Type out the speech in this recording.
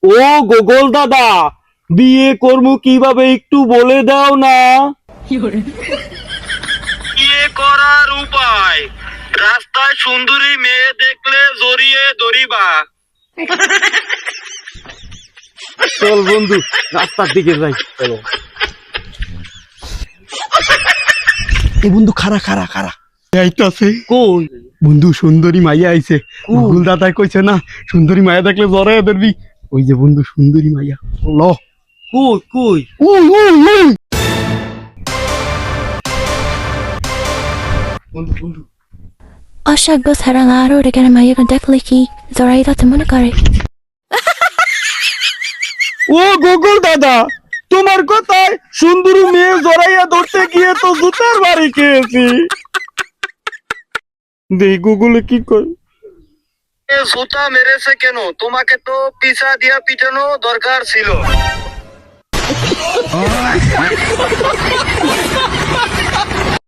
ও Gogol দাদা, বিয়ে করবো কিভাবে একটু বলে দাও না। বিয়ে করার উপায়, রাস্তায় সুন্দরী মেয়ে দেখলে জড়িয়ে ধরিবা। চল বন্ধু, রাস্তার দিকে যাই। চলো। এ বন্ধু খারা খারা খারা আইতাছে কই বন্ধু, সুন্দরী মাইয়া আইছে। গুল দাদাই কইছে না, সুন্দরী মাইয়া দেখলে জড়াইয়া ধরবি। ওই যে বন্ধু সুন্দরী মাইয়া, ল। কই কই উই উই উই। বন্ধু বন্ধু অসভ্য 사랑아 아로르게는 마이건 দেখলেকি জড়াইদাতে মনে করে। ও গোগল দাদা, তোমার কথায় সুন্দরী মেয়ে জড়াইয়া ধরতে গিয়ে তো জুতার বাড়ি খেয়েছি। দেখ গুগলে কি কই। জুতা মেরেছে কেন? তোমাকে তো পিছা দিয়া পিটানো দরকার ছিল।